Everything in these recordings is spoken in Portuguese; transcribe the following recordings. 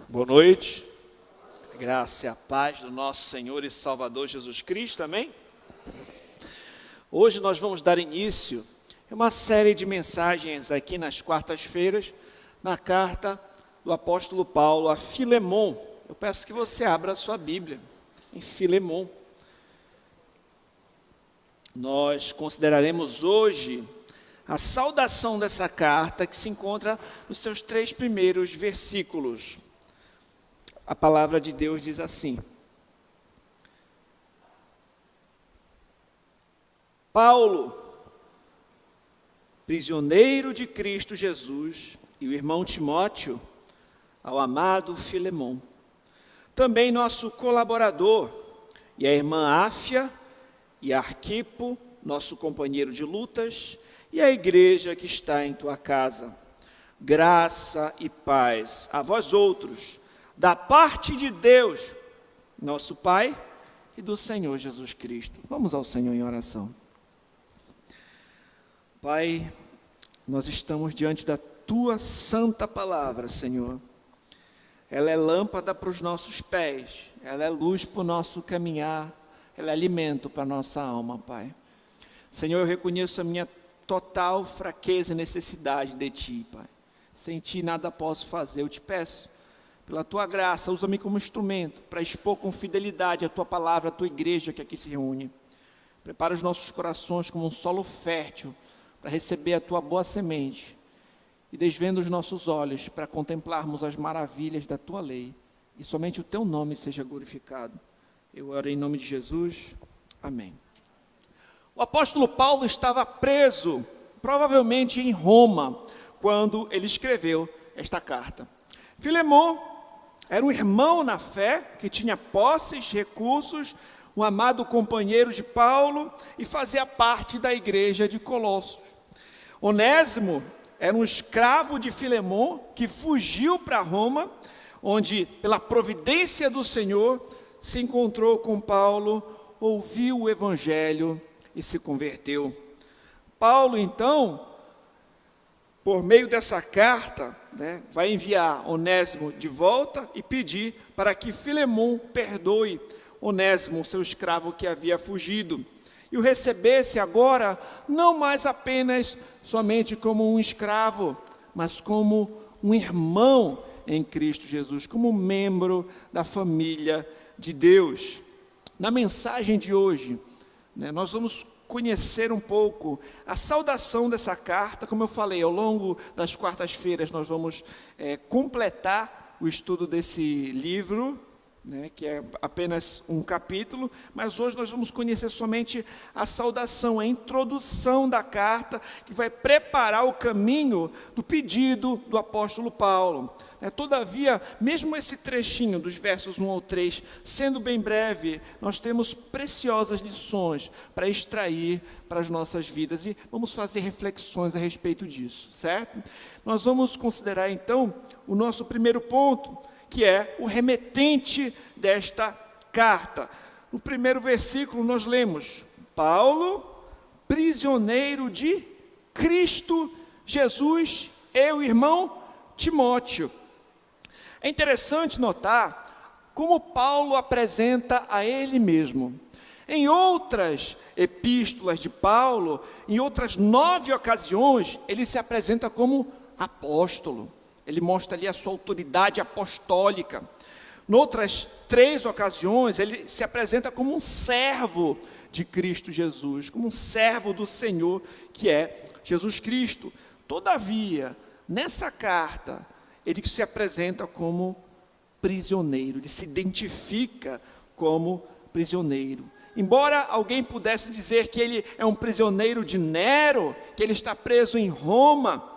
Boa noite, graça e a paz do nosso Senhor e Salvador Jesus Cristo, amém? Hoje nós vamos dar início a uma série de mensagens aqui nas quartas-feiras, na carta do apóstolo Paulo a Filemon. Eu peço que você abra a sua Bíblia em Filemon. Nós consideraremos hoje a saudação dessa carta que se encontra nos seus 3 primeiros versículos. A palavra de Deus diz assim: Paulo, prisioneiro de Cristo Jesus, e o irmão Timóteo, ao amado Filemon, também nosso colaborador, e a irmã Áfia e Arquipo, nosso companheiro de lutas, e a igreja que está em tua casa. Graça e paz a vós outros, da parte de Deus, nosso Pai, e do Senhor Jesus Cristo. Vamos ao Senhor em oração. Pai, nós estamos diante da tua santa palavra, Senhor. Ela é lâmpada para os nossos pés, ela é luz para o nosso caminhar, ela é alimento para a nossa alma, Pai. Senhor, eu reconheço a minha total fraqueza e necessidade de Ti, Pai. Sem Ti nada posso fazer. Eu te peço, pela Tua graça, usa-me como instrumento para expor com fidelidade a Tua palavra, a Tua igreja que aqui se reúne. Prepara os nossos corações como um solo fértil para receber a Tua boa semente e desvenda os nossos olhos para contemplarmos as maravilhas da Tua lei e somente o Teu nome seja glorificado. Eu oro em nome de Jesus. Amém. O apóstolo Paulo estava preso, provavelmente em Roma, quando ele escreveu esta carta. Filemon era um irmão na fé, que tinha posses, recursos, um amado companheiro de Paulo e fazia parte da igreja de Colossos. Onésimo era um escravo de Filemon que fugiu para Roma, onde, pela providência do Senhor, se encontrou com Paulo, ouviu o evangelho e se converteu. Paulo, então, por meio dessa carta, vai enviar Onésimo de volta e pedir para que Filemon perdoe Onésimo, seu escravo que havia fugido, e o recebesse agora não mais apenas somente como um escravo, mas como um irmão em Cristo Jesus, como membro da família de Deus. Na mensagem de hoje, nós vamos conhecer um pouco a saudação dessa carta. Como eu falei, ao longo das quartas-feiras nós vamos completar o estudo desse livro, que é apenas um capítulo, mas hoje nós vamos conhecer somente a saudação, a introdução da carta, que vai preparar o caminho do pedido do apóstolo Paulo. Todavia, mesmo esse trechinho dos versos 1 ao 3, sendo bem breve, nós temos preciosas lições para extrair para as nossas vidas e vamos fazer reflexões a respeito disso, certo? Nós vamos considerar então o nosso primeiro ponto, que é o remetente desta carta. No primeiro versículo nós lemos: Paulo, prisioneiro de Cristo Jesus, e o irmão Timóteo. É interessante notar como Paulo apresenta a ele mesmo. Em outras epístolas de Paulo, em outras 9 ocasiões, ele se apresenta como apóstolo. Ele mostra ali a sua autoridade apostólica. Em outras 3 ocasiões, ele se apresenta como um servo de Cristo Jesus, como um servo do Senhor, que é Jesus Cristo. Todavia, nessa carta, ele se apresenta como prisioneiro, ele se identifica como prisioneiro. Embora alguém pudesse dizer que ele é um prisioneiro de Nero, que ele está preso em Roma,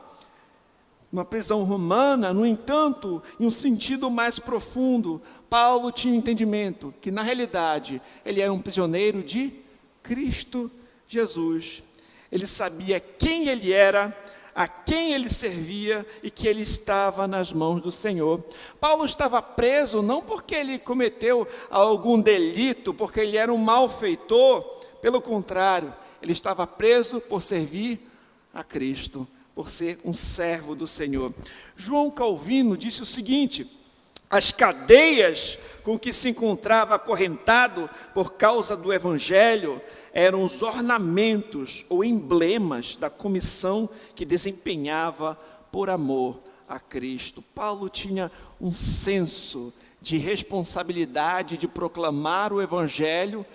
uma prisão romana, no entanto, em um sentido mais profundo, Paulo tinha entendimento que, na realidade, ele era um prisioneiro de Cristo Jesus. Ele sabia quem ele era, a quem ele servia e que ele estava nas mãos do Senhor. Paulo estava preso não porque ele cometeu algum delito, porque ele era um malfeitor, pelo contrário, ele estava preso por servir a Cristo, por ser um servo do Senhor. João Calvino disse o seguinte: As cadeias com que se encontrava acorrentado por causa do Evangelho eram os ornamentos ou emblemas da comissão que desempenhava por amor a Cristo. Paulo tinha um senso de responsabilidade de proclamar o Evangelho,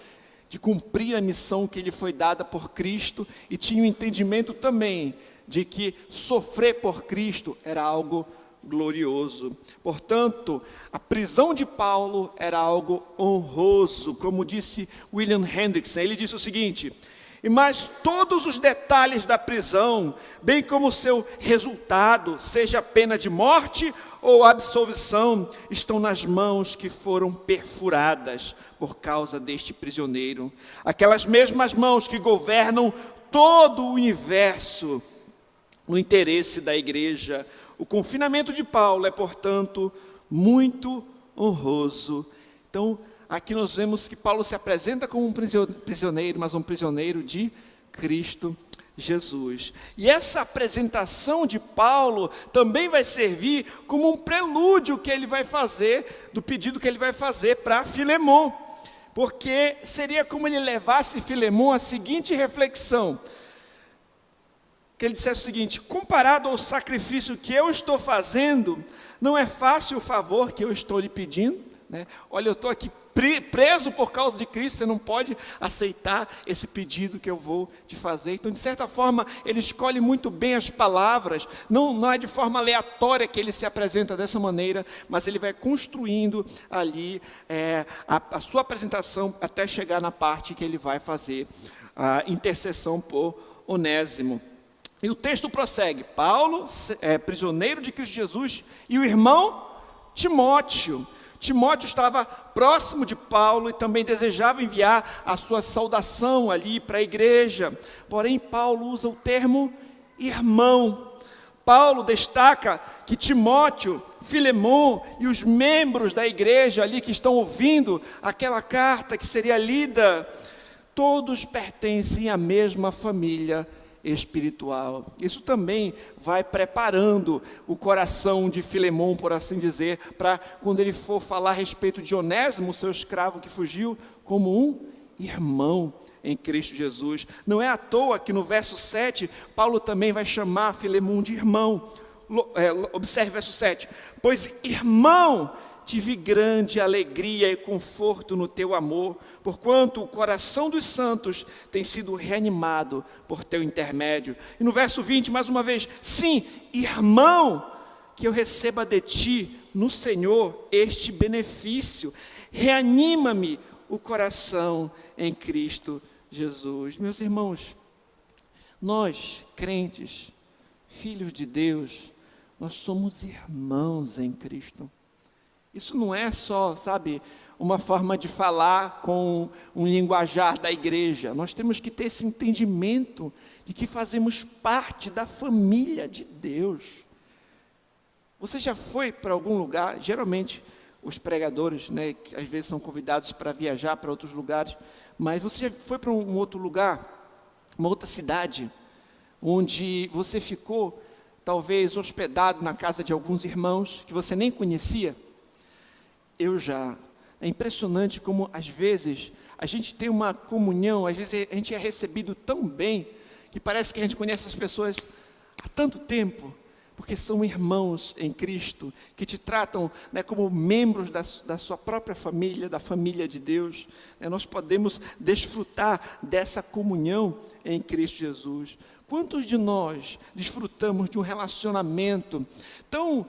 de cumprir a missão que lhe foi dada por Cristo, e tinha um entendimento também de que sofrer por Cristo era algo glorioso. Portanto, a prisão de Paulo era algo honroso, como disse William Hendrickson. Ele disse o seguinte: mas todos os detalhes da prisão, bem como seu resultado, seja pena de morte ou absolvição, estão nas mãos que foram perfuradas por causa deste prisioneiro. Aquelas mesmas mãos que governam todo o universo no interesse da igreja. O confinamento de Paulo é, portanto, muito honroso. Então, aqui nós vemos que Paulo se apresenta como um prisioneiro, mas um prisioneiro de Cristo Jesus. E essa apresentação de Paulo também vai servir como um prelúdio que ele vai fazer, do pedido que ele vai fazer para Filemon. Porque seria como ele levasse Filemon à seguinte reflexão: que ele dissesse o seguinte: comparado ao sacrifício que eu estou fazendo, não é fácil o favor que eu estou lhe pedindo, né? Olha, eu estou aqui preso por causa de Cristo, você não pode aceitar esse pedido que eu vou te fazer. Então, de certa forma, ele escolhe muito bem as palavras, não é de forma aleatória que ele se apresenta dessa maneira, mas ele vai construindo ali a sua apresentação até chegar na parte que ele vai fazer a intercessão por Onésimo. E o texto prossegue: Paulo, prisioneiro de Cristo Jesus, e o irmão Timóteo. Timóteo estava próximo de Paulo e também desejava enviar a sua saudação ali para a igreja. Porém, Paulo usa o termo irmão. Paulo destaca que Timóteo, Filemon e os membros da igreja ali que estão ouvindo aquela carta que seria lida, todos pertencem à mesma família espiritual. Isso também vai preparando o coração de Filemon, por assim dizer, para quando ele for falar a respeito de Onésimo, seu escravo que fugiu, como um irmão em Cristo Jesus. Não é à toa que no verso 7, Paulo também vai chamar Filemon de irmão. Observe o verso 7: pois irmão, tive grande alegria e conforto no teu amor, porquanto o coração dos santos tem sido reanimado por teu intermédio. E no verso 20, mais uma vez: sim, irmão, que eu receba de ti no Senhor este benefício, reanima-me o coração em Cristo Jesus. Meus irmãos, nós, crentes, filhos de Deus, nós somos irmãos em Cristo. Isso não é só, uma forma de falar com um linguajar da igreja. Nós temos que ter esse entendimento de que fazemos parte da família de Deus. Você já foi para algum lugar? Geralmente, os pregadores, que às vezes são convidados para viajar para outros lugares, mas você já foi para um outro lugar, uma outra cidade, onde você ficou, talvez, hospedado na casa de alguns irmãos que você nem conhecia? Eu já. É impressionante como, às vezes, a gente tem uma comunhão, às vezes a gente é recebido tão bem, que parece que a gente conhece as pessoas há tanto tempo, porque são irmãos em Cristo, que te tratam como membros da sua própria família, da família de Deus. Nós podemos desfrutar dessa comunhão em Cristo Jesus. Quantos de nós desfrutamos de um relacionamento tão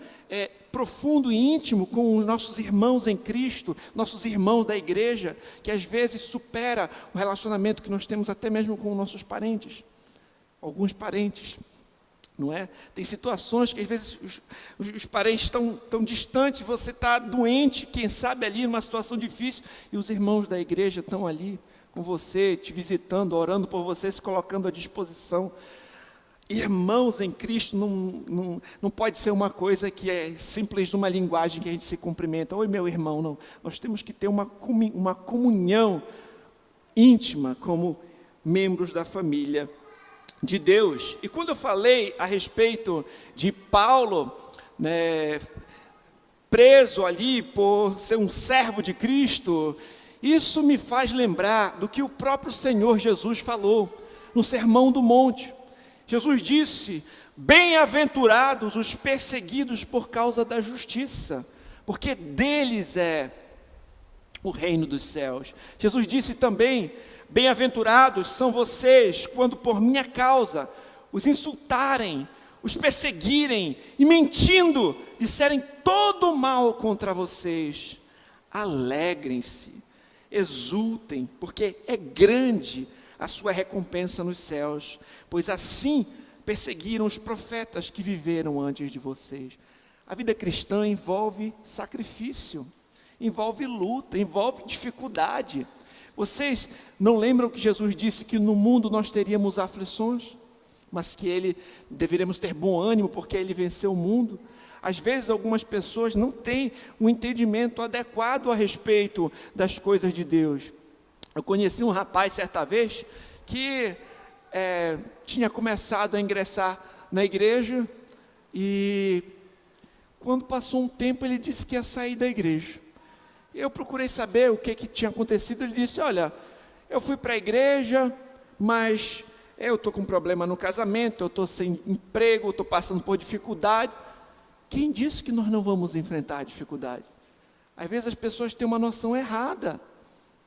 profundo e íntimo com os nossos irmãos em Cristo, nossos irmãos da igreja, que às vezes supera o relacionamento que nós temos até mesmo com nossos parentes, alguns parentes, não é? Tem situações que às vezes os parentes estão tão distantes, você está doente, quem sabe ali numa situação difícil, e os irmãos da igreja estão ali com você, te visitando, orando por você, se colocando à disposição. Irmãos em Cristo não pode ser uma coisa que é simples numa linguagem que a gente se cumprimenta. Oi, meu irmão, não. Nós temos que ter uma comunhão íntima como membros da família de Deus. E quando eu falei a respeito de Paulo, preso ali por ser um servo de Cristo, isso me faz lembrar do que o próprio Senhor Jesus falou no Sermão do Monte. Jesus disse: bem-aventurados os perseguidos por causa da justiça, porque deles é o reino dos céus. Jesus disse também: bem-aventurados são vocês quando por minha causa os insultarem, os perseguirem e mentindo disserem todo o mal contra vocês. Alegrem-se, exultem, porque é grande a sua recompensa nos céus, pois assim perseguiram os profetas que viveram antes de vocês. A vida cristã envolve sacrifício, envolve luta, envolve dificuldade. Vocês não lembram que Jesus disse que no mundo nós teríamos aflições, mas que deveríamos ter bom ânimo porque Ele venceu o mundo? Às vezes algumas pessoas não têm um entendimento adequado a respeito das coisas de Deus. Eu conheci um rapaz certa vez que tinha começado a ingressar na igreja e quando passou um tempo ele disse que ia sair da igreja. Eu procurei saber o que tinha acontecido. Ele disse: olha, eu fui para a igreja, mas eu estou com um problema no casamento, eu estou sem emprego, estou passando por dificuldade. Quem disse que nós não vamos enfrentar a dificuldade? Às vezes as pessoas têm uma noção errada,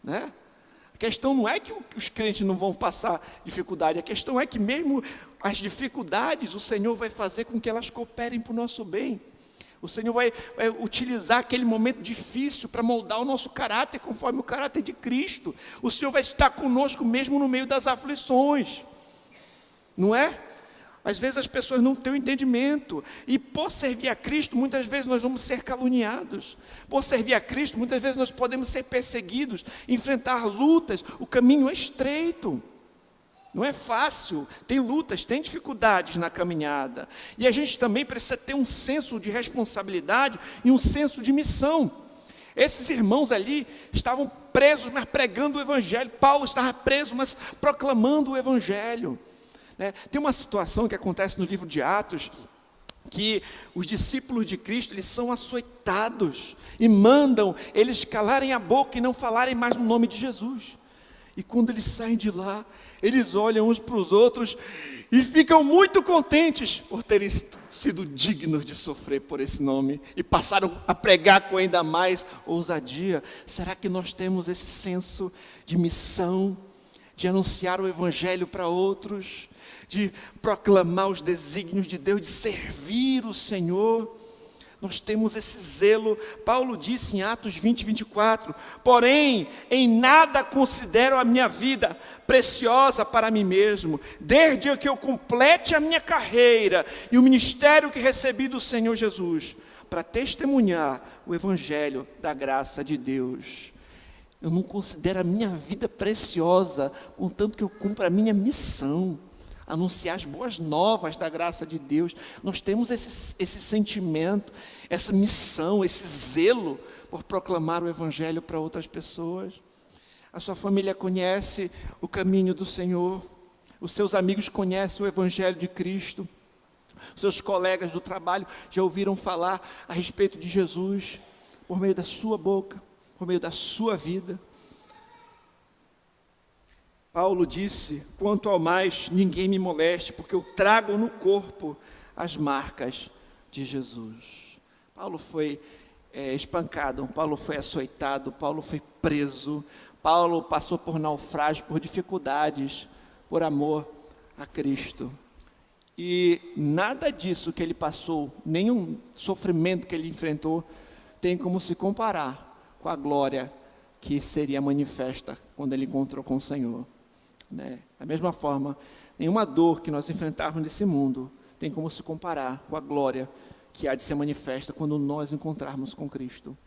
né? A questão não é que os crentes não vão passar dificuldade, a questão é que mesmo as dificuldades, o Senhor vai fazer com que elas cooperem para o nosso bem. O Senhor vai utilizar aquele momento difícil para moldar o nosso caráter conforme o caráter de Cristo. O Senhor vai estar conosco mesmo no meio das aflições, não é? Às vezes as pessoas não têm o entendimento, e por servir a Cristo, muitas vezes nós vamos ser caluniados. Por servir a Cristo, muitas vezes nós podemos ser perseguidos, enfrentar lutas. O caminho é estreito, não é fácil, tem lutas, tem dificuldades na caminhada. E a gente também precisa ter um senso de responsabilidade e um senso de missão. Esses irmãos ali estavam presos, mas pregando o Evangelho. Paulo estava preso, mas proclamando o Evangelho. Tem uma situação que acontece no livro de Atos, que os discípulos de Cristo, eles são açoitados e mandam eles calarem a boca e não falarem mais no nome de Jesus. E quando eles saem de lá, eles olham uns para os outros e ficam muito contentes por terem sido dignos de sofrer por esse nome e passaram a pregar com ainda mais ousadia. Será que nós temos esse senso de missão, de anunciar o Evangelho para outros, de proclamar os desígnios de Deus, de servir o Senhor? Nós temos esse zelo. Paulo disse em Atos 20, 24, porém, em nada considero a minha vida preciosa para mim mesmo, desde que eu complete a minha carreira e o ministério que recebi do Senhor Jesus, para testemunhar o Evangelho da graça de Deus. Eu não considero a minha vida preciosa, contanto que eu cumpra a minha missão, anunciar as boas novas da graça de Deus. Nós temos esse sentimento, essa missão, esse zelo por proclamar o Evangelho para outras pessoas. A sua família conhece o caminho do Senhor, os seus amigos conhecem o Evangelho de Cristo, os seus colegas do trabalho já ouviram falar a respeito de Jesus, por meio da sua boca, por meio da sua vida. Paulo disse: quanto ao mais, ninguém me moleste, porque eu trago no corpo as marcas de Jesus. Paulo foi espancado, Paulo foi açoitado, Paulo foi preso, Paulo passou por naufrágio, por dificuldades, por amor a Cristo. E nada disso que ele passou, nenhum sofrimento que ele enfrentou, tem como se comparar com a glória que seria manifesta quando ele encontrou com o Senhor. Da mesma forma, nenhuma dor que nós enfrentarmos nesse mundo tem como se comparar com a glória que há de ser manifesta quando nós encontrarmos com Cristo.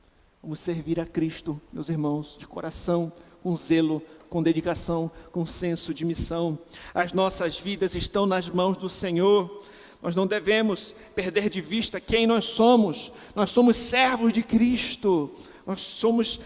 Vamos servir a Cristo, meus irmãos, de coração, com zelo, com dedicação, com senso de missão. As nossas vidas estão nas mãos do Senhor. Nós não devemos perder de vista quem nós somos. Nós somos servos de Cristo. Nós somos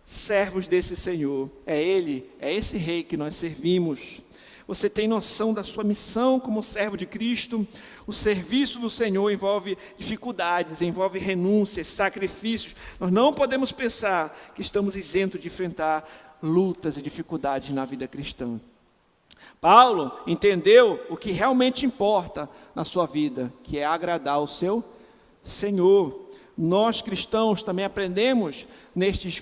servos desse Senhor. É Ele, é esse Rei que nós servimos. Você tem noção da sua missão como servo de Cristo? O serviço do Senhor envolve dificuldades, envolve renúncias, sacrifícios. Nós não podemos pensar que estamos isentos de enfrentar lutas e dificuldades na vida cristã. Paulo entendeu o que realmente importa na sua vida, que é agradar ao seu Senhor. Nós cristãos também aprendemos nestes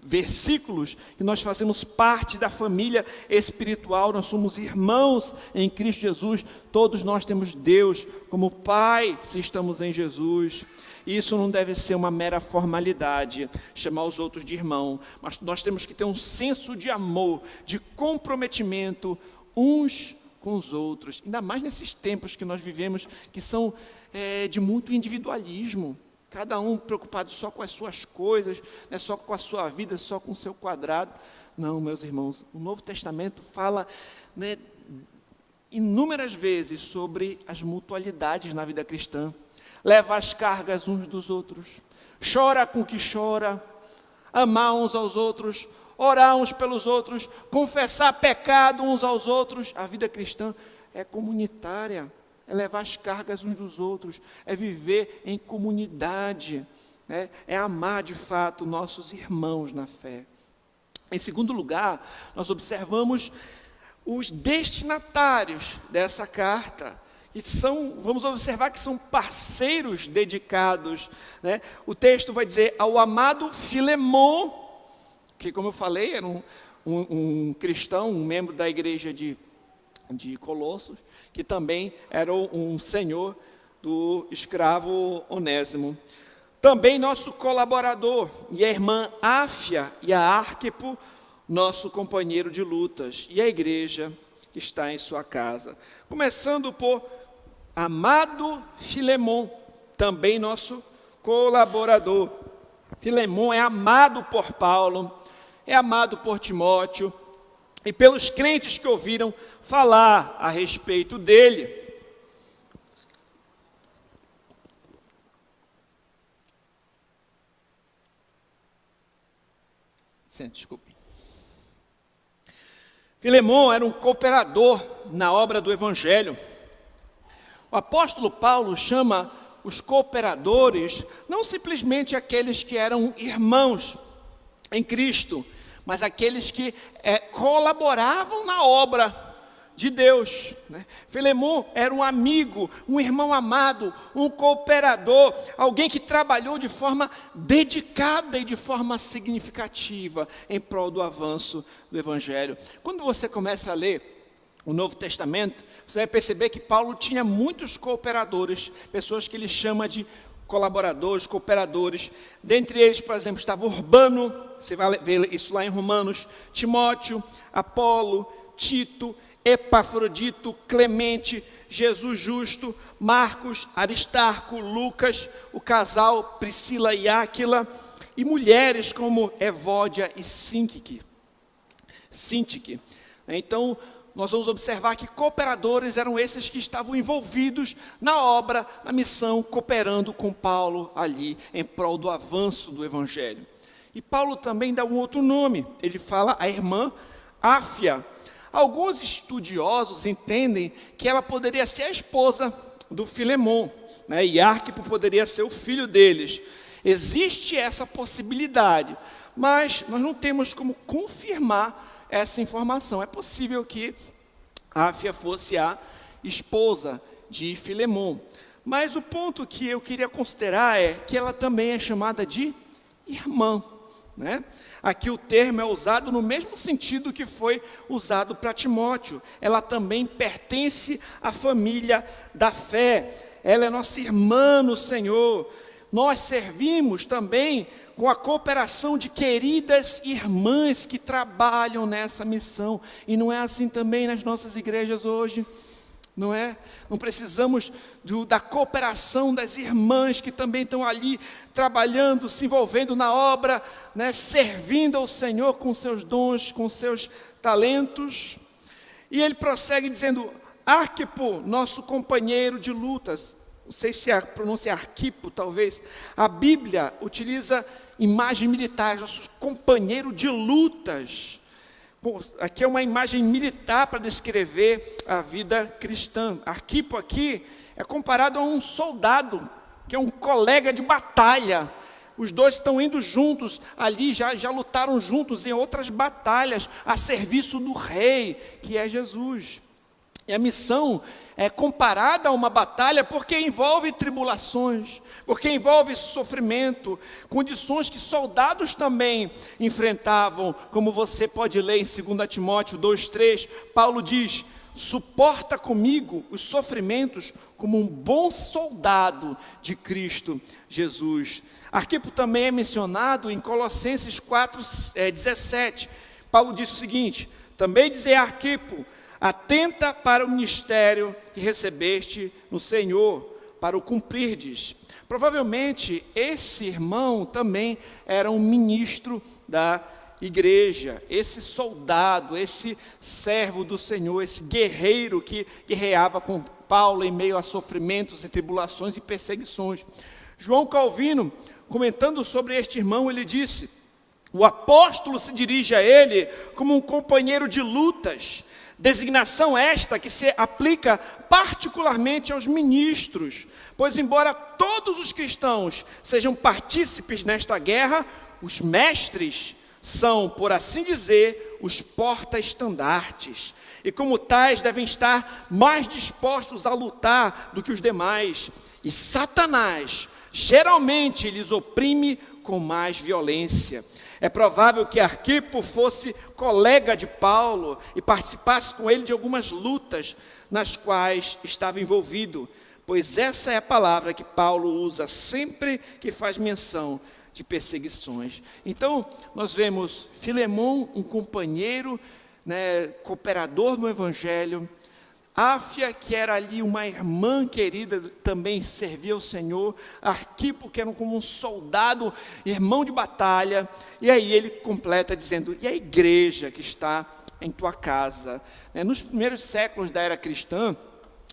versículos que nós fazemos parte da família espiritual, nós somos irmãos em Cristo Jesus, todos nós temos Deus como Pai se estamos em Jesus. Isso não deve ser uma mera formalidade, chamar os outros de irmão, mas nós temos que ter um senso de amor, de comprometimento uns com os outros, ainda mais nesses tempos que nós vivemos, que são de muito individualismo. Cada um preocupado só com as suas coisas, né, só com a sua vida, só com o seu quadrado. Não, meus irmãos, o Novo Testamento fala, né, inúmeras vezes sobre as mutualidades na vida cristã. Leva as cargas uns dos outros, chora com o que chora, amar uns aos outros, orar uns pelos outros, confessar pecado uns aos outros. A vida cristã é comunitária. É levar as cargas uns dos outros, é viver em comunidade, né? É amar de fato nossos irmãos na fé. Em segundo lugar, nós observamos os destinatários dessa carta, que vamos observar que são parceiros dedicados, né? O texto vai dizer ao amado Filemon, que, como eu falei, era um cristão, um membro da igreja de Colossos, que também era um senhor do escravo Onésimo. Também nosso colaborador, e a irmã Áfia e a Arquipo, nosso companheiro de lutas, e a igreja que está em sua casa. Começando por amado Filemon, também nosso colaborador. Filemon é amado por Paulo, é amado por Timóteo, e pelos crentes que ouviram falar a respeito dele. Desculpe. Filemon era um cooperador na obra do Evangelho. O apóstolo Paulo chama os cooperadores não simplesmente aqueles que eram irmãos em Cristo, mas aqueles que colaboravam na obra de Deus, né? Filemon era um amigo, um irmão amado, um cooperador, alguém que trabalhou de forma dedicada e de forma significativa em prol do avanço do Evangelho. Quando você começa a ler o Novo Testamento, você vai perceber que Paulo tinha muitos cooperadores, pessoas que ele chama de colaboradores, cooperadores. Dentre eles, por exemplo, estava Urbano, você vai ver isso lá em Romanos, Timóteo, Apolo, Tito, Epafrodito, Clemente, Jesus Justo, Marcos, Aristarco, Lucas, o casal Priscila e Áquila, e mulheres como Evódia e Sintique. Então, nós vamos observar que cooperadores eram esses que estavam envolvidos na obra, na missão, cooperando com Paulo ali, em prol do avanço do Evangelho. E Paulo também dá um outro nome, ele fala a irmã Áfia. Alguns estudiosos entendem que ela poderia ser a esposa do Filemon, né? E Arquipo poderia ser o filho deles. Existe essa possibilidade, mas nós não temos como confirmar essa informação. É possível que Áfia fosse a esposa de Filemon, mas o ponto que eu queria considerar é que ela também é chamada de irmã, né? Aqui o termo é usado no mesmo sentido que foi usado para Timóteo. Ela também pertence à família da fé. Ela é nossa irmã no Senhor. Nós servimos também com a cooperação de queridas irmãs que trabalham nessa missão. E não é assim também nas nossas igrejas hoje? Não é? Não precisamos da cooperação das irmãs que também estão ali trabalhando, se envolvendo na obra, né, servindo ao Senhor com seus dons, com seus talentos. E ele prossegue dizendo, Arquipo, nosso companheiro de lutas. Não sei se a pronúncia é Arquipo, talvez. A Bíblia utiliza imagem militar, nosso companheiro de lutas. Aqui é uma imagem militar para descrever a vida cristã. Arquipo aqui é comparado a um soldado, que é um colega de batalha. Os dois estão indo juntos ali, já lutaram juntos em outras batalhas, a serviço do rei, que é Jesus. E a missão é comparada a uma batalha porque envolve tribulações, porque envolve sofrimento, condições que soldados também enfrentavam, como você pode ler em 2 Timóteo 2,3, Paulo diz: suporta comigo os sofrimentos como um bom soldado de Cristo Jesus. Arquipo também é mencionado em Colossenses 4,17. Paulo diz o seguinte: também dizei a Arquipo, atenta para o ministério que recebeste no Senhor, para o cumprirdes. Provavelmente esse irmão também era um ministro da igreja, esse soldado, esse servo do Senhor, esse guerreiro que guerreava com Paulo em meio a sofrimentos, e tribulações e perseguições. João Calvino, comentando sobre este irmão, ele disse: o apóstolo se dirige a ele como um companheiro de lutas, designação esta que se aplica particularmente aos ministros, pois embora todos os cristãos sejam partícipes nesta guerra, os mestres são, por assim dizer, os porta-estandartes, e como tais devem estar mais dispostos a lutar do que os demais, e Satanás geralmente lhes oprime com mais violência. É provável que Arquipo fosse colega de Paulo e participasse com ele de algumas lutas nas quais estava envolvido, pois essa é a palavra que Paulo usa sempre que faz menção de perseguições. Então, nós vemos Filemon, um companheiro, cooperador no Evangelho. Áfia, que era ali uma irmã querida, também servia ao Senhor. Arquipo, que era como um soldado, irmão de batalha. E aí ele completa dizendo: e a igreja que está em tua casa? Nos primeiros séculos da era cristã,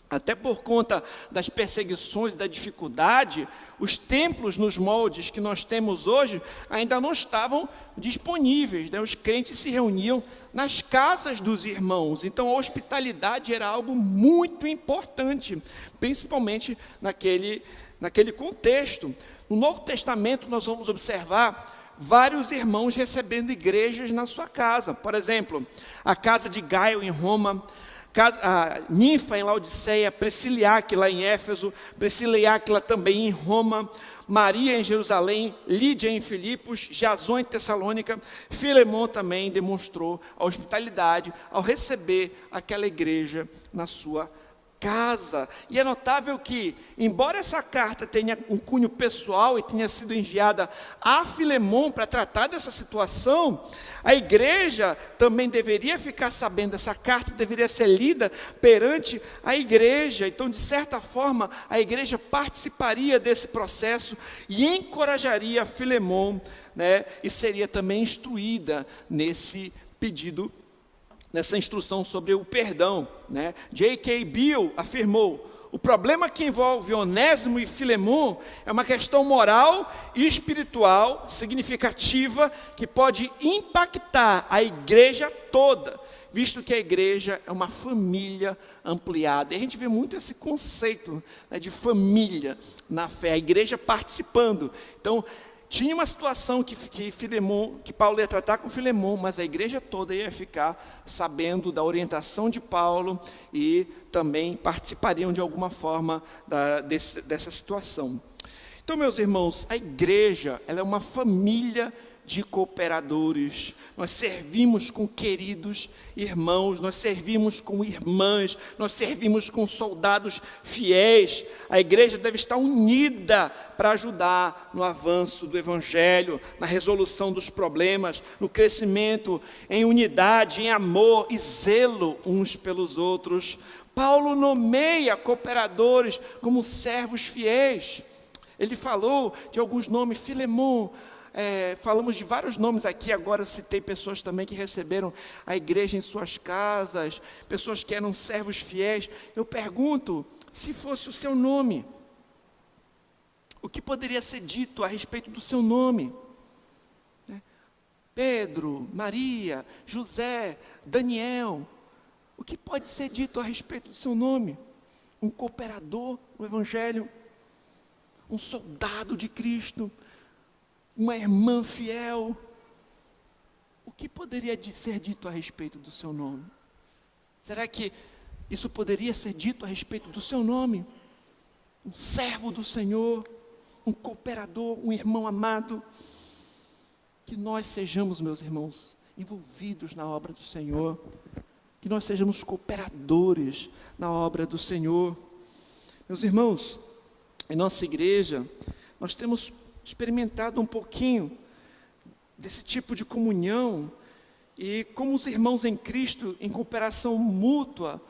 até por conta das perseguições, da dificuldade, os templos nos moldes que nós temos hoje ainda não estavam disponíveis, Os crentes se reuniam nas casas dos irmãos. Então a hospitalidade era algo muito importante, principalmente naquele contexto. No Novo Testamento nós vamos observar vários irmãos recebendo igrejas na sua casa. Por exemplo, a casa de Gaio em Roma, a Ninfa em Laodiceia, Priscila e Áquila em Éfeso, Priscila e Áquila também em Roma, Maria em Jerusalém, Lídia em Filipos, Jasão em Tessalônica. Filemon também demonstrou a hospitalidade ao receber aquela igreja na sua casa. E é notável que, embora essa carta tenha um cunho pessoal e tenha sido enviada a Filemon para tratar dessa situação, a igreja também deveria ficar sabendo, essa carta deveria ser lida perante a igreja. Então, de certa forma, a igreja participaria desse processo e encorajaria Filemon, e seria também instruída nesse pedido, nessa instrução sobre o perdão. J.K. Bill afirmou: o problema que envolve Onésimo e Filemon é uma questão moral e espiritual significativa que pode impactar a igreja toda, visto que a igreja é uma família ampliada. E a gente vê muito esse conceito de família na fé, a igreja participando. Então, tinha uma situação que Paulo ia tratar com Filemon, mas a igreja toda ia ficar sabendo da orientação de Paulo e também participariam de alguma forma dessa situação. Então, meus irmãos, a igreja, ela é uma família de cooperadores. Nós servimos com queridos irmãos, nós servimos com irmãs, nós servimos com soldados fiéis. A igreja deve estar unida para ajudar no avanço do Evangelho, na resolução dos problemas, no crescimento em unidade, em amor e zelo uns pelos outros. Paulo nomeia cooperadores como servos fiéis. Ele falou de alguns nomes: Filemon. Falamos de vários nomes aqui, agora eu citei pessoas também que receberam a igreja em suas casas, pessoas que eram servos fiéis. Eu pergunto, se fosse o seu nome, o que poderia ser dito a respeito do seu nome? Pedro, Maria, José, Daniel. O que pode ser dito a respeito do seu nome? Um cooperador no Evangelho, um soldado de Cristo, uma irmã fiel. O que poderia ser dito a respeito do seu nome? Será que isso poderia ser dito a respeito do seu nome? Um servo do Senhor, um cooperador, um irmão amado. Que nós sejamos, meus irmãos, envolvidos na obra do Senhor, que nós sejamos cooperadores na obra do Senhor. Meus irmãos, em nossa igreja, nós temos experimentado um pouquinho desse tipo de comunhão, e como os irmãos em Cristo, em cooperação mútua,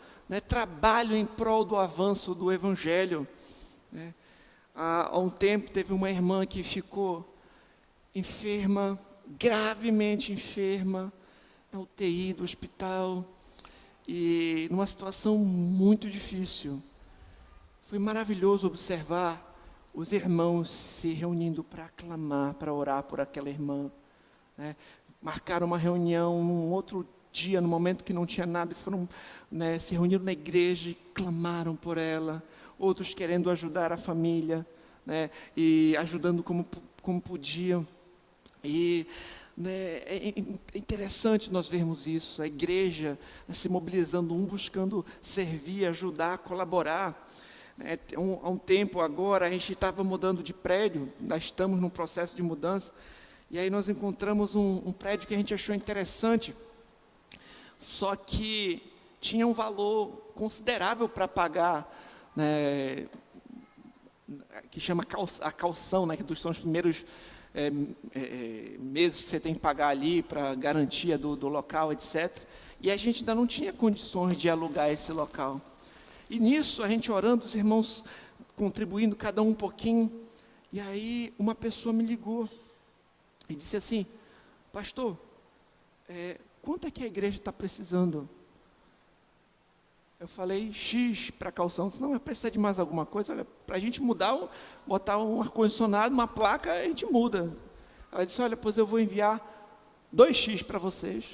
trabalham em prol do avanço do Evangelho. Há um tempo teve uma irmã que ficou enferma, gravemente enferma, na UTI do hospital, e numa situação muito difícil. Foi maravilhoso observar os irmãos se reunindo para clamar, para orar por aquela irmã. Marcaram uma reunião num outro dia, no momento que não tinha nada, e foram, se reuniram na igreja e clamaram por ela. Outros querendo ajudar a família, e ajudando como podiam. E é interessante nós vermos isso, a igreja se mobilizando, um buscando servir, ajudar, colaborar. Há um tempo agora, a gente estava mudando de prédio, nós estamos num processo de mudança, e aí nós encontramos um prédio que a gente achou interessante, só que tinha um valor considerável para pagar, que chama a caução, que são os primeiros meses que você tem que pagar ali para garantia do local, etc. E a gente ainda não tinha condições de alugar esse local. E nisso, a gente orando, os irmãos contribuindo, cada um pouquinho. E aí, uma pessoa me ligou e disse assim: pastor, quanto é que a igreja está precisando? Eu falei X para a calção. Disse, não, mas precisa de mais alguma coisa? Olha, para a gente mudar, botar um ar-condicionado, uma placa, a gente muda. Ela disse, olha, pois eu vou enviar 2X para vocês,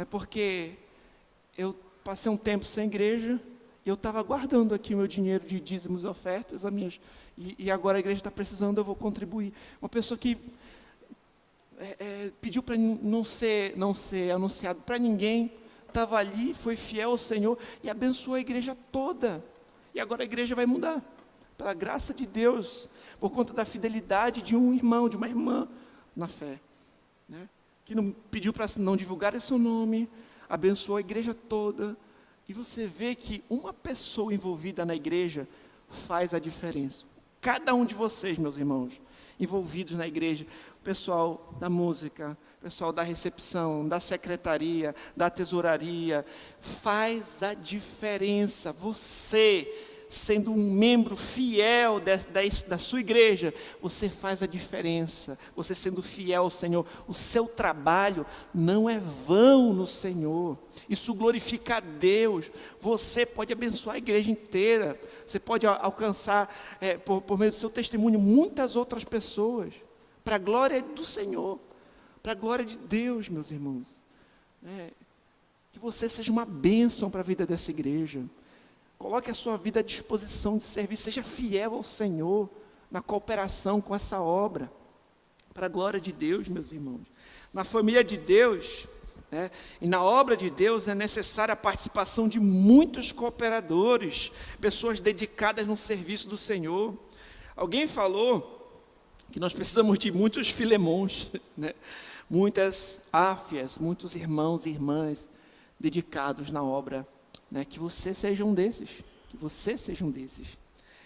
porque eu passei um tempo sem igreja, e eu estava guardando aqui o meu dinheiro de dízimos e ofertas, e agora a igreja está precisando, eu vou contribuir. Uma pessoa que pediu para não ser anunciado para ninguém, estava ali, foi fiel ao Senhor e abençoou a igreja toda. E agora a igreja vai mudar, pela graça de Deus, por conta da fidelidade de um irmão, de uma irmã na fé, que não pediu para não divulgar o seu nome, abençoou a igreja toda. E você vê que uma pessoa envolvida na igreja faz a diferença. Cada um de vocês, meus irmãos, envolvidos na igreja, o pessoal da música, o pessoal da recepção, da secretaria, da tesouraria, faz a diferença. Você, sendo um membro fiel da sua igreja, você faz a diferença. Você sendo fiel ao Senhor, o seu trabalho não é vão no Senhor. Isso glorifica a Deus. Você pode abençoar a igreja inteira. Você pode alcançar, por meio do seu testemunho, muitas outras pessoas, para a glória do Senhor, para a glória de Deus, meus irmãos. Que você seja uma bênção para a vida dessa igreja. Coloque a sua vida à disposição de servir, seja fiel ao Senhor, na cooperação com essa obra, para a glória de Deus, meus irmãos. Na família de Deus, e na obra de Deus é necessária a participação de muitos cooperadores, pessoas dedicadas no serviço do Senhor. Alguém falou que nós precisamos de muitos Filemons, muitas Áfias, muitos irmãos e irmãs dedicados na obra. Que você seja um desses, que você seja um desses.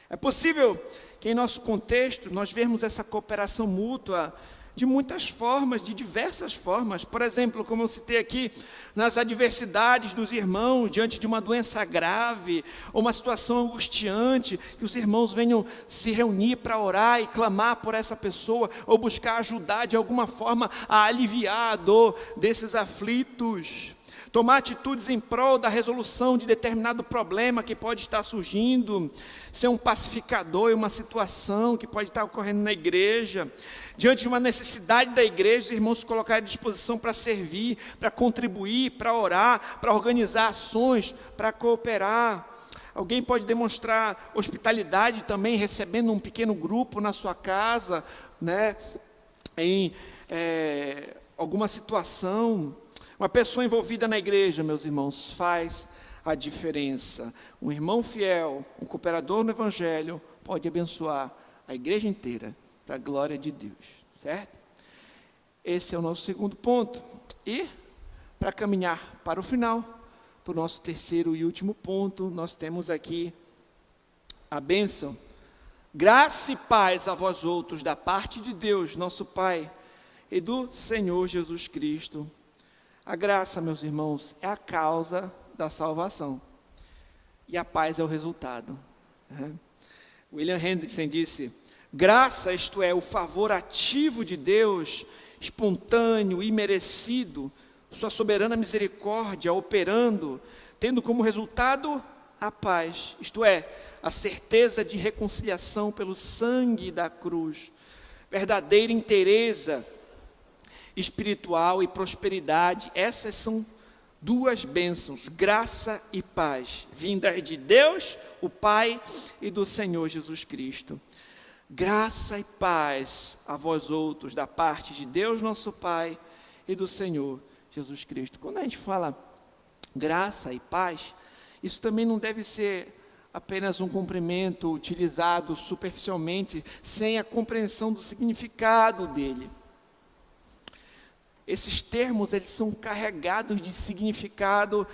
É possível que em nosso contexto nós vemos essa cooperação mútua de muitas formas, de diversas formas. Por exemplo, como eu citei aqui, nas adversidades dos irmãos, diante de uma doença grave, ou uma situação angustiante, que os irmãos venham se reunir para orar e clamar por essa pessoa, ou buscar ajudar de alguma forma a aliviar a dor desses aflitos. tomar atitudes em prol da resolução de determinado problema que pode estar surgindo, ser um pacificador em uma situação que pode estar ocorrendo na igreja, diante de uma necessidade da igreja, os irmãos se colocar à disposição para servir, para contribuir, para orar, para organizar ações, para cooperar. Alguém pode demonstrar hospitalidade também, recebendo um pequeno grupo na sua casa, né, em alguma situação. Uma pessoa envolvida na igreja, meus irmãos, faz a diferença. Um irmão fiel, um cooperador no evangelho, pode abençoar a igreja inteira, para a glória de Deus, certo? Esse é o nosso segundo ponto. E, para caminhar para o final, para o nosso terceiro e último ponto, nós temos aqui a bênção. Graça e paz a vós outros, da parte de Deus, nosso Pai, e do Senhor Jesus Cristo. A graça, meus irmãos, é a causa da salvação. E a paz é o resultado. William Hendrickson disse: graça, isto é, o favor ativo de Deus, espontâneo, imerecido, sua soberana misericórdia operando, tendo como resultado a paz, isto é, a certeza de reconciliação pelo sangue da cruz, verdadeira inteireza espiritual e prosperidade. Essas são duas bênçãos, graça e paz, vindas de Deus, o Pai, e do Senhor Jesus Cristo. Graça e paz a vós outros, da parte de Deus, nosso Pai, e do Senhor Jesus Cristo. Quando a gente fala graça e paz, isso também não deve ser apenas um cumprimento utilizado superficialmente, sem a compreensão do significado dele. Esses termos, eles são carregados de significado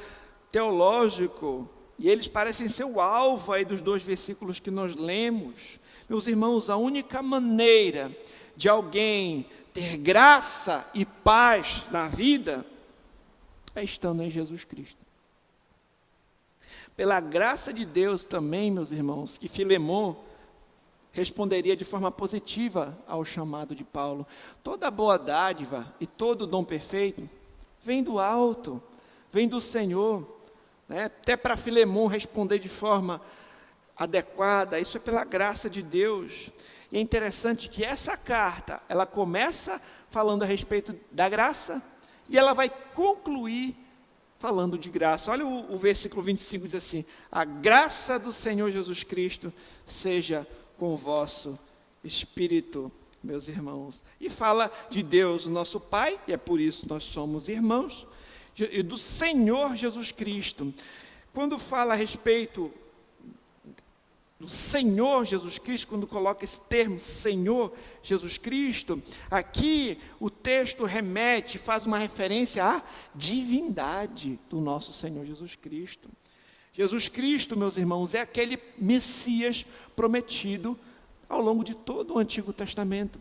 teológico, e eles parecem ser o alvo aí dos 2 versículos que nós lemos. Meus irmãos, a única maneira de alguém ter graça e paz na vida é estando em Jesus Cristo. Pela graça de Deus também, meus irmãos, que Filemon responderia de forma positiva ao chamado de Paulo. Toda boa dádiva e todo dom perfeito vem do alto, vem do Senhor, né? Até para Filemon responder de forma adequada, isso é pela graça de Deus. E é interessante que essa carta, ela começa falando a respeito da graça, e ela vai concluir falando de graça. Olha o versículo 25, diz assim: a graça do Senhor Jesus Cristo seja com o vosso espírito, meus irmãos. E fala de Deus, o nosso Pai, e é por isso nós somos irmãos, e do Senhor Jesus Cristo. Quando fala a respeito do Senhor Jesus Cristo, quando coloca esse termo Senhor Jesus Cristo, aqui o texto remete, faz uma referência à divindade do nosso Senhor Jesus Cristo. Jesus Cristo, meus irmãos, é aquele Messias prometido ao longo de todo o Antigo Testamento.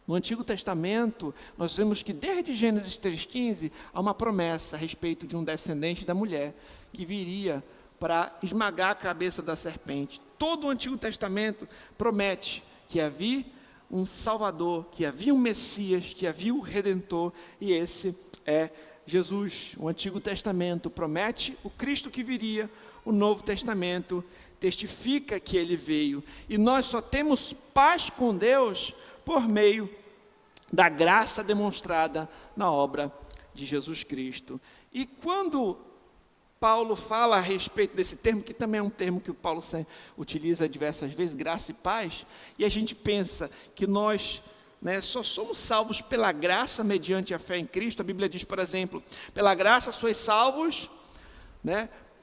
No Antigo Testamento, nós vemos que desde Gênesis 3,15, há uma promessa a respeito de um descendente da mulher, que viria para esmagar a cabeça da serpente. Todo o Antigo Testamento promete que havia um Salvador, que havia um Messias, que havia um Redentor, e esse é Jesus. O Antigo Testamento promete o Cristo que viria, o Novo Testamento testifica que ele veio. E nós só temos paz com Deus por meio da graça demonstrada na obra de Jesus Cristo. E quando Paulo fala a respeito desse termo, que também é um termo que o Paulo utiliza diversas vezes, graça e paz, e a gente pensa que nós só somos salvos pela graça mediante a fé em Cristo. A Bíblia diz, por exemplo, pela graça sois salvos,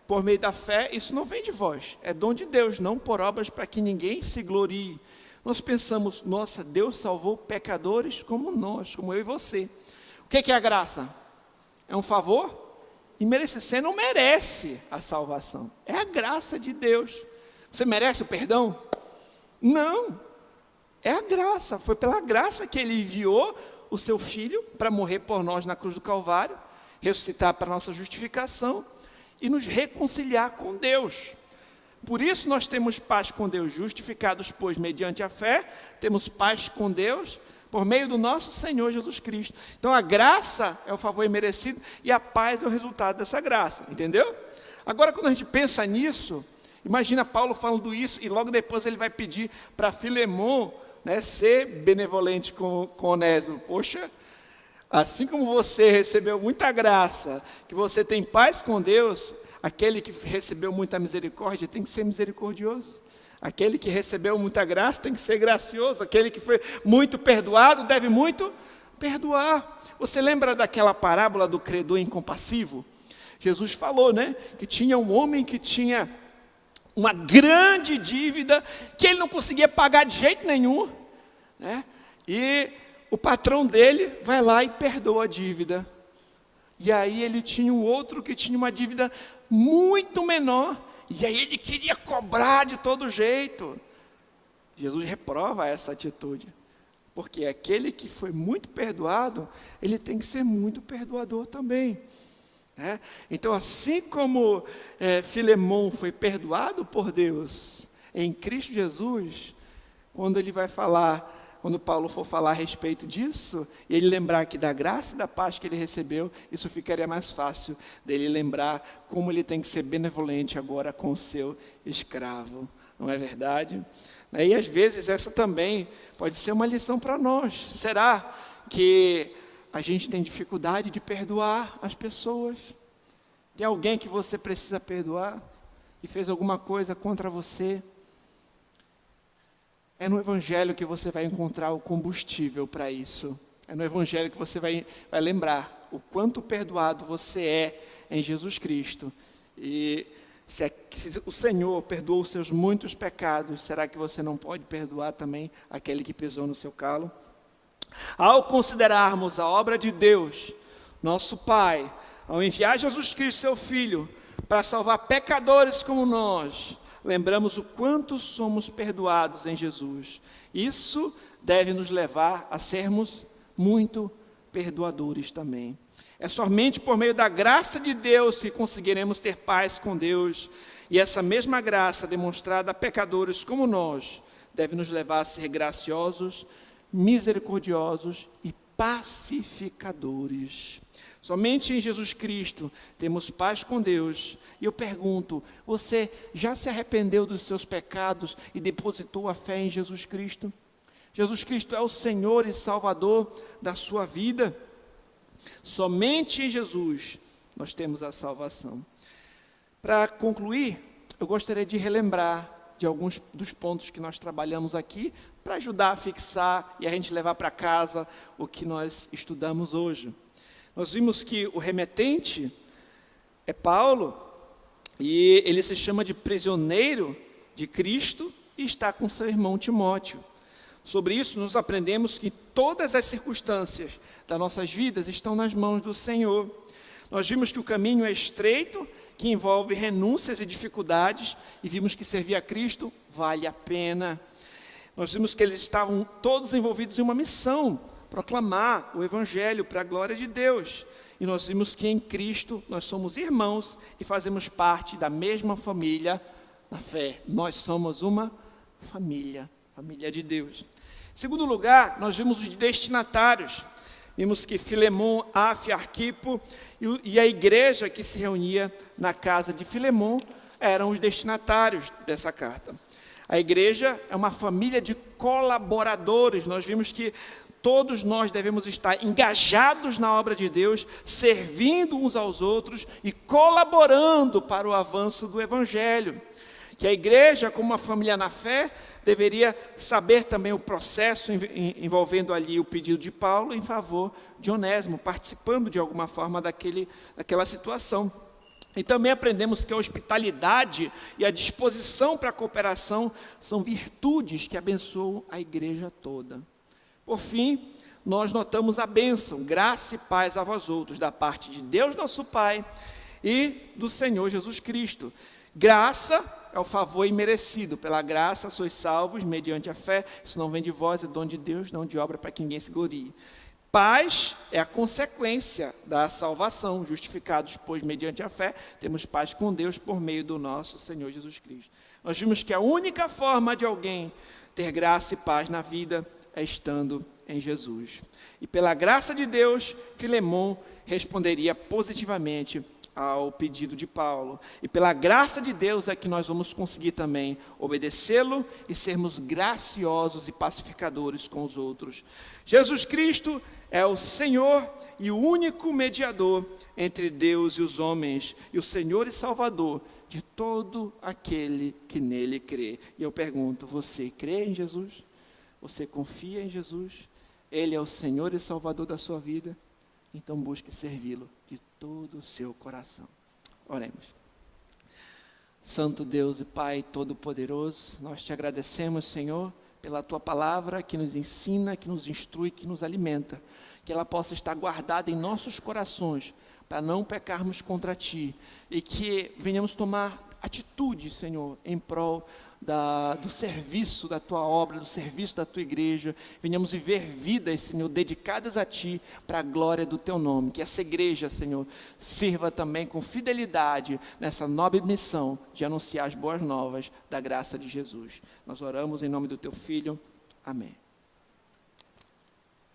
por meio da fé. Isso não vem de vós, é dom de Deus, não por obras para que ninguém se glorie. Nós pensamos, nossa, Deus salvou pecadores como nós, como eu e você. O que é a graça? É um favor? E você não merece a salvação, é a graça de Deus. Você merece o perdão? Não, é a graça. Foi pela graça que ele enviou o seu Filho para morrer por nós na cruz do Calvário, ressuscitar para nossa justificação e nos reconciliar com Deus. Por isso nós temos paz com Deus, justificados, pois, mediante a fé, temos paz com Deus por meio do nosso Senhor Jesus Cristo. Então a graça é o favor imerecido e a paz é o resultado dessa graça, entendeu? Agora quando a gente pensa nisso, imagina Paulo falando isso e logo depois ele vai pedir para Filemon, né, ser benevolente com Onésimo. Poxa, assim como você recebeu muita graça, que você tem paz com Deus, aquele que recebeu muita misericórdia tem que ser misericordioso. Aquele que recebeu muita graça tem que ser gracioso. Aquele que foi muito perdoado deve muito perdoar. Você lembra daquela parábola do credor incompassivo? Jesus falou, né, que tinha um homem que tinha uma grande dívida que ele não conseguia pagar de jeito nenhum, né? E o patrão dele vai lá e perdoa a dívida. E aí ele tinha um outro que tinha uma dívida muito menor. E aí ele queria cobrar de todo jeito. Jesus reprova essa atitude. Porque aquele que foi muito perdoado, ele tem que ser muito perdoador também. Né? Então, assim como Filemon foi perdoado por Deus em Cristo Jesus, quando ele vai falar, quando Paulo for falar a respeito disso, e ele lembrar que da graça e da paz que ele recebeu, isso ficaria mais fácil dele lembrar como ele tem que ser benevolente agora com o seu escravo. Não é verdade? E às vezes essa também pode ser uma lição para nós. Será que a gente tem dificuldade de perdoar as pessoas? Tem alguém que você precisa perdoar, que fez alguma coisa contra você? É no Evangelho que você vai encontrar o combustível para isso. É no Evangelho que você vai lembrar o quanto perdoado você é em Jesus Cristo. E se o Senhor perdoou os seus muitos pecados, será que você não pode perdoar também aquele que pisou no seu calo? Ao considerarmos a obra de Deus, nosso Pai, ao enviar Jesus Cristo, seu Filho, para salvar pecadores como nós, lembramos o quanto somos perdoados em Jesus. Isso deve nos levar a sermos muito perdoadores também. É somente por meio da graça de Deus que conseguiremos ter paz com Deus. E essa mesma graça demonstrada a pecadores como nós deve nos levar a ser graciosos, misericordiosos e pacificadores. Somente em Jesus Cristo temos paz com Deus. E eu pergunto, você já se arrependeu dos seus pecados e depositou a fé em Jesus Cristo? Jesus Cristo é o Senhor e Salvador da sua vida. Somente em Jesus nós temos a salvação. Para concluir, eu gostaria de relembrar de alguns dos pontos que nós trabalhamos aqui, para ajudar a fixar e a gente levar para casa o que nós estudamos hoje. Nós vimos que o remetente é Paulo, e ele se chama de prisioneiro de Cristo e está com seu irmão Timóteo. Sobre isso, nós aprendemos que todas as circunstâncias das nossas vidas estão nas mãos do Senhor. Nós vimos que o caminho é estreito, que envolve renúncias e dificuldades, e vimos que servir a Cristo vale a pena. Nós vimos que eles estavam todos envolvidos em uma missão, proclamar o Evangelho para a glória de Deus. E nós vimos que em Cristo nós somos irmãos e fazemos parte da mesma família na fé. Nós somos uma família de Deus. Em segundo lugar, nós vimos os destinatários. Vimos que Filemon, Áfia, Arquipo e a igreja que se reunia na casa de Filemon eram os destinatários dessa carta. A igreja é uma família de colaboradores. Nós vimos que todos nós devemos estar engajados na obra de Deus, servindo uns aos outros e colaborando para o avanço do Evangelho. Que a igreja, como uma família na fé, deveria saber também o processo envolvendo ali o pedido de Paulo em favor de Onésimo, participando de alguma forma daquela situação. E também aprendemos que a hospitalidade e a disposição para a cooperação são virtudes que abençoam a igreja toda. Por fim, nós notamos a bênção, graça e paz a vós outros, da parte de Deus nosso Pai e do Senhor Jesus Cristo. Graça é o favor imerecido, pela graça sois salvos mediante a fé, isso não vem de vós, é dom de Deus, não de obra para que ninguém se glorie. Paz é a consequência da salvação, justificados, pois, mediante a fé, temos paz com Deus por meio do nosso Senhor Jesus Cristo. Nós vimos que a única forma de alguém ter graça e paz na vida é estando em Jesus. E pela graça de Deus, Filemon responderia positivamente ao pedido de Paulo. E pela graça de Deus é que nós vamos conseguir também obedecê-lo e sermos graciosos e pacificadores com os outros. Jesus Cristo é o Senhor e o único mediador entre Deus e os homens, e o Senhor e Salvador de todo aquele que nele crê. E eu pergunto, você crê em Jesus? Você confia em Jesus? Ele é o Senhor e Salvador da sua vida? Então busque servi-lo de todo o seu coração. Oremos. Santo Deus e Pai Todo-Poderoso, nós te agradecemos, Senhor, pela Tua palavra que nos ensina, que nos instrui, que nos alimenta. Que ela possa estar guardada em nossos corações, para não pecarmos contra Ti. E que venhamos tomar atitude, Senhor, em prol do serviço da Tua obra, do serviço da Tua igreja. Venhamos viver vidas, Senhor, dedicadas a Ti, para a glória do Teu nome. Que essa igreja, Senhor, sirva também com fidelidade nessa nobre missão de anunciar as boas novas da graça de Jesus. Nós oramos em nome do Teu Filho. Amém.